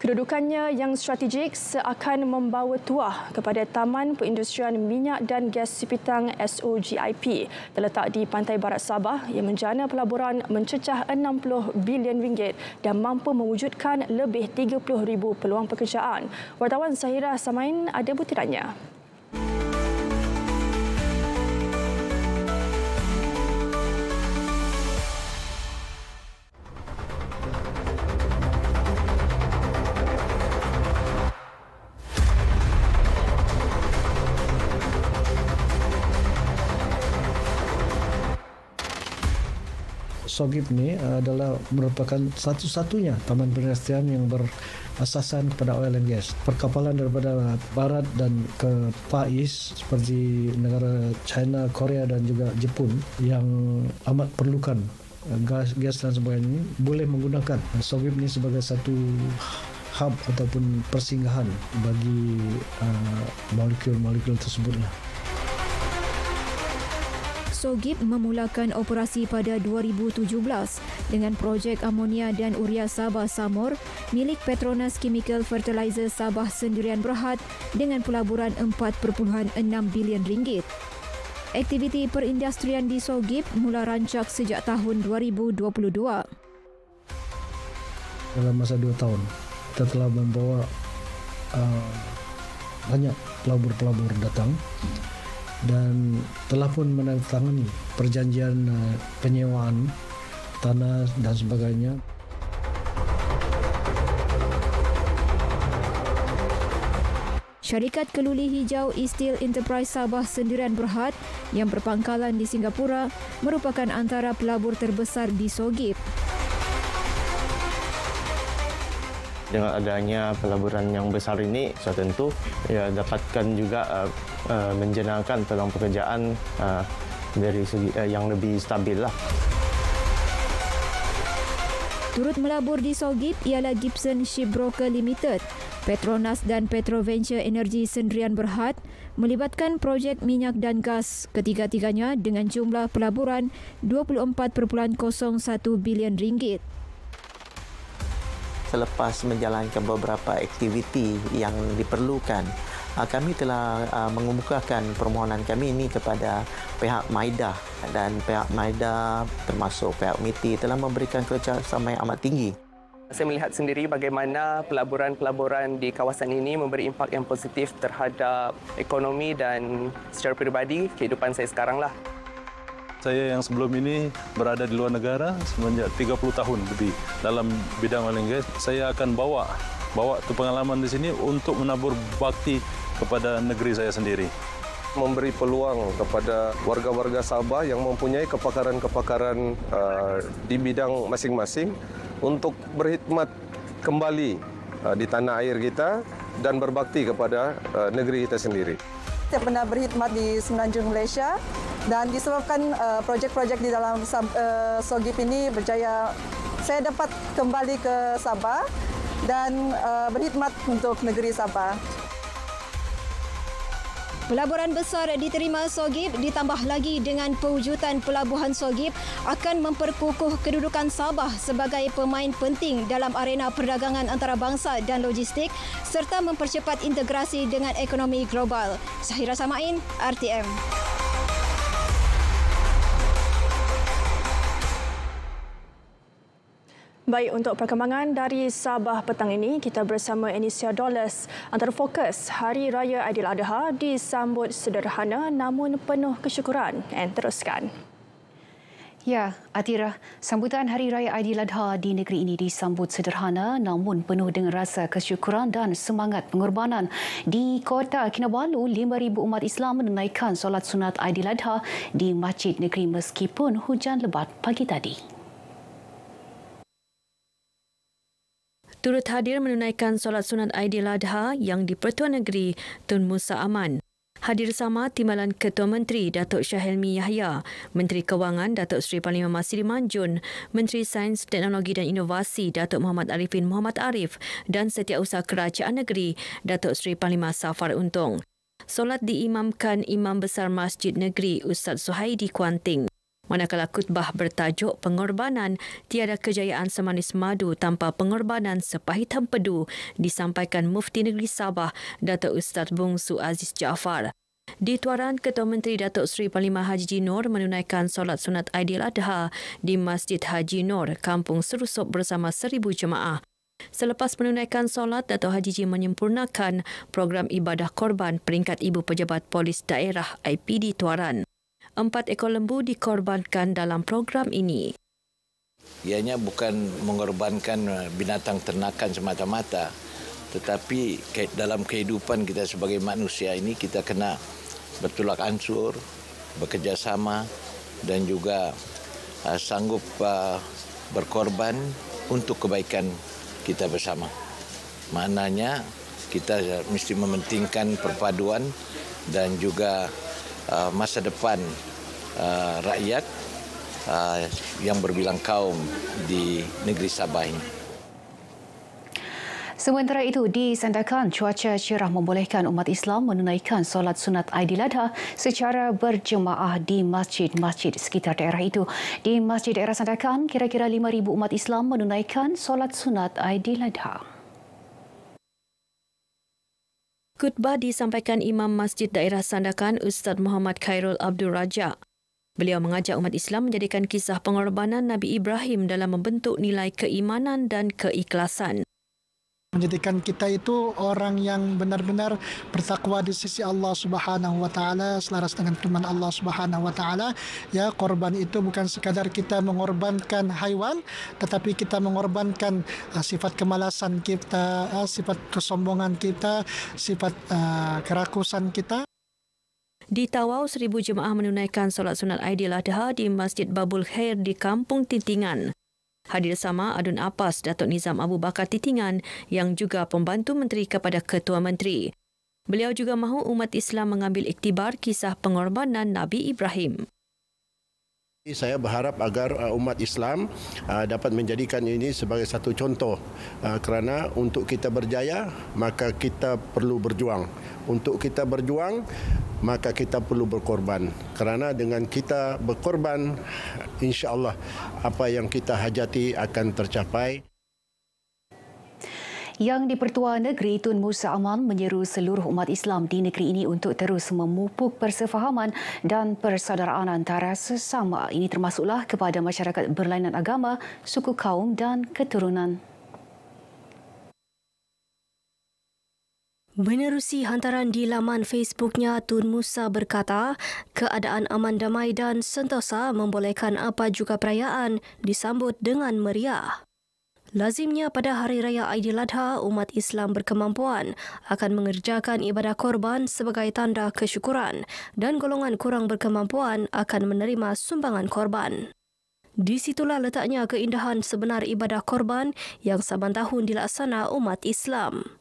Kedudukannya yang strategik seakan membawa tuah kepada Taman Perindustrian Minyak dan Gas Sipitang SOGIP terletak di pantai barat Sabah yang menjana pelaburan mencecah 60 bilion ringgit dan mampu mewujudkan lebih 30,000 peluang pekerjaan. Wartawan Zahira Samain ada butirannya. SOGIP ini adalah merupakan satu-satunya taman perindustrian yang berasaskan kepada oil and gas. Perkapalan daripada barat dan ke Far East seperti negara China, Korea dan juga Jepun yang amat perlukan gas dan sebagainya boleh menggunakan SOGIP ini sebagai satu hub ataupun persinggahan bagi molekul-molekul tersebutlah. SOGIP memulakan operasi pada 2017 dengan projek amonia dan urea Sabah Samor milik Petronas Chemical Fertilizer Sabah Sendirian Berhad dengan pelaburan 4.6 bilion ringgit. Aktiviti perindustrian di SOGIP mula rancak sejak tahun 2022. Dalam masa 2 tahun, kita telah membawa banyak pelabur-pelabur datang dan telah pun menandatangani perjanjian penyewaan tanah dan sebagainya. Syarikat Keluli Hijau Steel Enterprise Sabah Sendirian Berhad yang berpangkalan di Singapura merupakan antara pelabur terbesar di SOGIP. Dengan adanya pelaburan yang besar ini, sudah tentu dapatkan juga menjenangkan peluang pekerjaan dari segi yang lebih stabil lah. Turut melabur di SOGIP ialah Gibson Shipbroker Limited, Petronas dan Petroventure Energy Sendirian Berhad melibatkan projek minyak dan gas ketiga-tiganya dengan jumlah pelaburan 24.01 bilion ringgit. Selepas menjalankan beberapa aktiviti yang diperlukan, kami telah mengemukakan permohonan kami ini kepada pihak MIDA dan pihak MIDA termasuk pihak MITI telah memberikan kerjasama yang amat tinggi. Saya melihat sendiri bagaimana pelaburan-pelaburan di kawasan ini memberi impak yang positif terhadap ekonomi dan secara peribadi kehidupan saya sekaranglah. Saya yang sebelum ini berada di luar negara semenjak 30 tahun lebih dalam bidang oil and gas. Saya akan bawa tu pengalaman di sini untuk menabur bakti kepada negeri saya sendiri. Memberi peluang kepada warga-warga Sabah yang mempunyai kepakaran-kepakaran di bidang masing-masing untuk berkhidmat kembali di tanah air kita dan berbakti kepada negeri kita sendiri. Saya pernah berkhidmat di Semenanjung Malaysia dan disebabkan projek-projek di dalam SOGIP ini berjaya, saya dapat kembali ke Sabah dan berkhidmat untuk negeri Sabah. Pelaburan besar diterima SOGIP ditambah lagi dengan pewujudan pelabuhan SOGIP akan memperkukuh kedudukan Sabah sebagai pemain penting dalam arena perdagangan antarabangsa dan logistik serta mempercepat integrasi dengan ekonomi global. Zahira Samain, RTM. Baik, untuk perkembangan dari Sabah petang ini, kita bersama Anisia Dollars. Antara fokus Hari Raya Aidiladha disambut sederhana namun penuh kesyukuran. Teruskan. Ya, Atira, sambutan Hari Raya Aidiladha di negeri ini disambut sederhana namun penuh dengan rasa kesyukuran dan semangat pengorbanan. Di Kota Kinabalu, 5,000 umat Islam menunaikan solat sunat Aidiladha di masjid negeri meskipun hujan lebat pagi tadi. Turut hadir menunaikan solat sunat Aidiladha yang di-Pertuan Negeri Tun Musa Aman. Hadir sama Timbalan Ketua Menteri Datuk Syahelmi Yahya, Menteri Kewangan Datuk Seri Panglima Masri Manjun, Menteri Sains, Teknologi dan Inovasi Datuk Muhammad Arifin Muhammad Arif dan Setiausaha Kerajaan Negeri Datuk Seri Panglima Safar Untung. Solat diimamkan Imam Besar Masjid Negeri Ustaz Suhaidi Kuanting. Manakala khutbah bertajuk Pengorbanan Tiada Kejayaan Semanis Madu Tanpa Pengorbanan Sepahit Empedu disampaikan Mufti Negeri Sabah Datuk Ustaz Bungsu Aziz Jaafar. Di Tuaran, Ketua Menteri Datuk Seri Panglima Haji Noor menunaikan solat sunat Aidiladha di Masjid Haji Noor, Kampung Serusup bersama 1,000 jemaah. Selepas menunaikan solat, Datuk Haji Ji menyempurnakan program ibadah korban peringkat Ibu Pejabat Polis Daerah IPD Tuaran. 4 ekor lembu dikorbankan dalam program ini. Ianya bukan mengorbankan binatang ternakan semata-mata, tetapi dalam kehidupan kita sebagai manusia ini kita kena bertolak ansur, bekerjasama dan juga sanggup berkorban untuk kebaikan kita bersama. Maknanya kita mesti mementingkan perpaduan dan juga masa depan rakyat yang berbilang kaum di negeri Sabah ini. Sementara itu, di Sandakan, cuaca cerah membolehkan umat Islam menunaikan solat sunat Aidiladha secara berjemaah di masjid-masjid sekitar daerah itu. Di Masjid Daerah Sandakan, kira-kira 5,000 umat Islam menunaikan solat sunat Aidiladha. Khutbah disampaikan Imam Masjid Daerah Sandakan Ustaz Muhammad Khairul Abdul Razak. Beliau mengajak umat Islam menjadikan kisah pengorbanan Nabi Ibrahim dalam membentuk nilai keimanan dan keikhlasan. Menjadikan kita itu orang yang benar-benar bertakwa di sisi Allah Subhanahu wa taala, selaras dengan firman Allah Subhanahu wa taala, ya, korban itu bukan sekadar kita mengorbankan haiwan, tetapi kita mengorbankan sifat kemalasan kita, sifat kesombongan kita, sifat kerakusan kita. Di Tawau, 1,000 jemaah menunaikan solat sunat Aidiladha di Masjid Babul Khair di Kampung Titingan. Hadir sama Adun Apas Datuk Nizam Abu Bakar Titingan yang juga pembantu menteri kepada Ketua Menteri. Beliau juga mahu umat Islam mengambil iktibar kisah pengorbanan Nabi Ibrahim. Saya berharap agar umat Islam dapat menjadikan ini sebagai satu contoh, kerana untuk kita berjaya maka kita perlu berjuang. Untuk kita berjuang maka kita perlu berkorban. Kerana dengan kita berkorban, insya-Allah apa yang kita hajati akan tercapai. Yang di-Pertua Negeri Tun Musa Aman menyeru seluruh umat Islam di negeri ini untuk terus memupuk persefahaman dan persaudaraan antara sesama. Ini termasuklah kepada masyarakat berlainan agama, suku kaum dan keturunan. Menerusi hantaran di laman Facebooknya, Tun Musa berkata, keadaan aman damai dan sentosa membolehkan apa juga perayaan disambut dengan meriah. Lazimnya pada Hari Raya Aidiladha, umat Islam berkemampuan akan mengerjakan ibadah korban sebagai tanda kesyukuran dan golongan kurang berkemampuan akan menerima sumbangan korban. Di situlah letaknya keindahan sebenar ibadah korban yang saban tahun dilaksana umat Islam.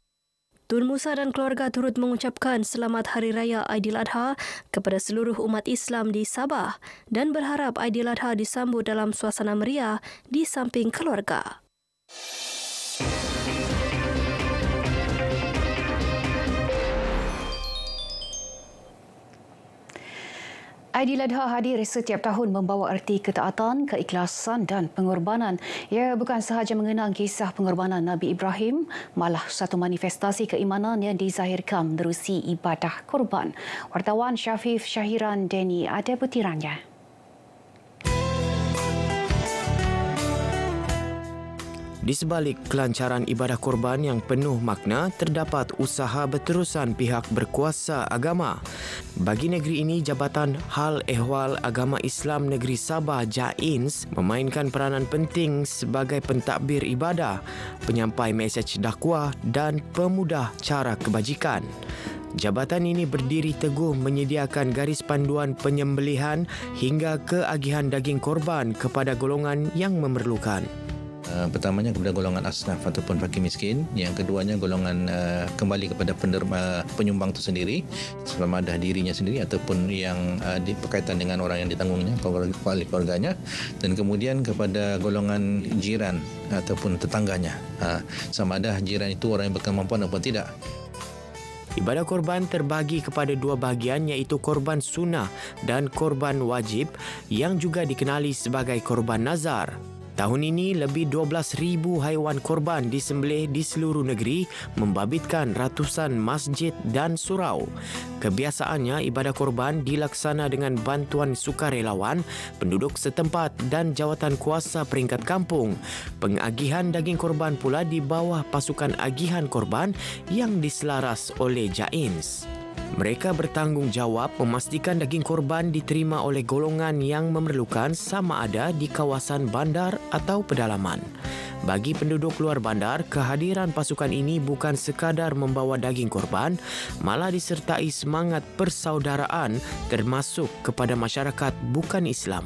Tun Musa dan keluarga turut mengucapkan selamat Hari Raya Aidiladha kepada seluruh umat Islam di Sabah dan berharap Aidiladha disambut dalam suasana meriah di samping keluarga. Aidiladha hadir setiap tahun membawa erti ketaatan, keikhlasan dan pengorbanan. Ia bukan sahaja mengenang kisah pengorbanan Nabi Ibrahim, malah satu manifestasi keimanan yang dizahirkan menerusi ibadah korban. Wartawan Syafif Syahiran Deni ada butirannya. Di sebalik kelancaran ibadah korban yang penuh makna, terdapat usaha berterusan pihak berkuasa agama. Bagi negeri ini, Jabatan Hal Ehwal Agama Islam Negeri Sabah JAINS memainkan peranan penting sebagai pentadbir ibadah, penyampai mesej dakwah dan pemudah cara kebajikan. Jabatan ini berdiri teguh menyediakan garis panduan penyembelihan hingga keagihan daging korban kepada golongan yang memerlukan. Pertamanya kepada golongan asnaf ataupun fakir miskin, yang keduanya golongan kembali kepada penyumbang itu sendiri, sama ada dirinya sendiri ataupun yang berkaitan dengan orang yang ditanggungnya, keluarganya, dan kemudian kepada golongan jiran ataupun tetangganya, sama ada jiran itu orang yang berkemampuan ataupun tidak. Ibadah korban terbagi kepada dua bahagian iaitu korban sunnah dan korban wajib yang juga dikenali sebagai korban nazar. Tahun ini, lebih 12,000 haiwan korban disembelih di seluruh negeri membabitkan ratusan masjid dan surau. Kebiasaannya, ibadah korban dilaksana dengan bantuan sukarelawan, penduduk setempat dan jawatan kuasa peringkat kampung. Pengagihan daging korban pula di bawah pasukan agihan korban yang diselaras oleh Jains. Mereka bertanggungjawab memastikan daging korban diterima oleh golongan yang memerlukan sama ada di kawasan bandar atau pedalaman. Bagi penduduk luar bandar, kehadiran pasukan ini bukan sekadar membawa daging korban, malah disertai semangat persaudaraan termasuk kepada masyarakat bukan Islam.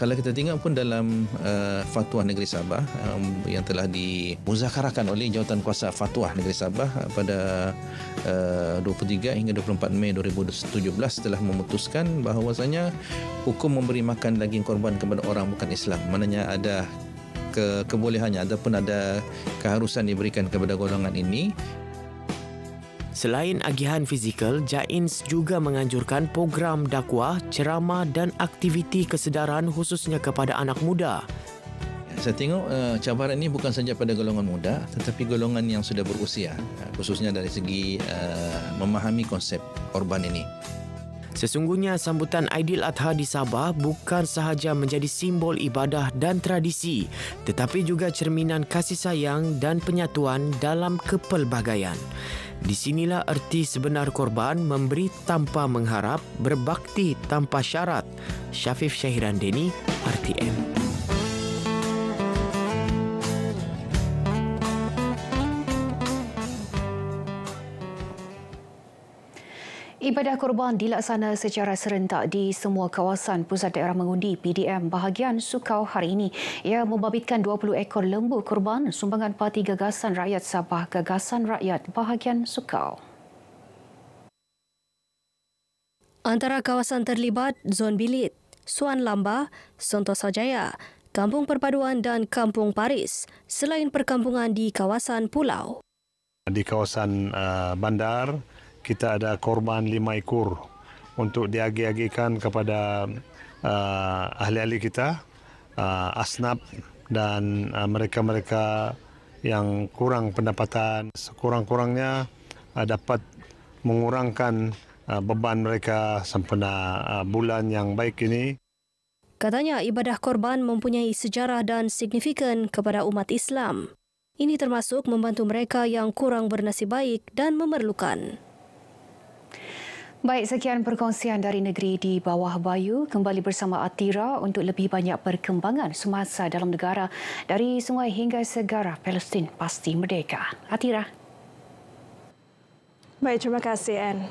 Kalau kita tengok pun dalam Fatwa Negeri Sabah yang telah dimuzakarakan oleh Jawatan Kuasa Fatwa Negeri Sabah pada 23 hingga 24 Mei 2017 telah memutuskan bahawasanya hukum memberi makan daging korban kepada orang bukan Islam. Maknanya ada kebolehannya ataupun ada keharusan diberikan kepada golongan ini. Selain agihan fizikal, Jains juga menganjurkan program dakwah, ceramah dan aktiviti kesedaran khususnya kepada anak muda. Saya tengok cabaran ini bukan saja pada golongan muda tetapi golongan yang sudah berusia, khususnya dari segi memahami konsep korban ini. Sesungguhnya sambutan Aidiladha di Sabah bukan sahaja menjadi simbol ibadah dan tradisi, tetapi juga cerminan kasih sayang dan penyatuan dalam kepelbagaian. Di sinilah erti sebenar korban memberi tanpa mengharap, berbakti tanpa syarat. Syafif Syahirandeni, RTM. Ibadah korban dilaksana secara serentak di semua kawasan Pusat Daerah Mengundi PDM bahagian Sukau hari ini. Ia membabitkan 20 ekor lembu korban sumbangan Parti Gagasan Rakyat Sabah Gagasan Rakyat bahagian Sukau. Antara kawasan terlibat Zon Bilit, Suan Lamba, Sentosa Jaya, Kampung Perpaduan dan Kampung Paris, selain perkampungan di kawasan pulau. Di kawasan bandar, kita ada korban 5 ekor untuk diagi-agikan kepada ahli-ahli kita, asnaf dan mereka-mereka yang kurang pendapatan. Sekurang-kurangnya dapat mengurangkan beban mereka sempena bulan yang baik ini. Katanya ibadah korban mempunyai sejarah dan signifikan kepada umat Islam. Ini termasuk membantu mereka yang kurang bernasib baik dan memerlukan. Baik, sekian perkongsian dari negeri di bawah Bayu. Kembali bersama Atira untuk lebih banyak perkembangan semasa dalam negara dari sungai hingga segara Palestin pasti merdeka. Atira. Baik, terima kasih, Anne.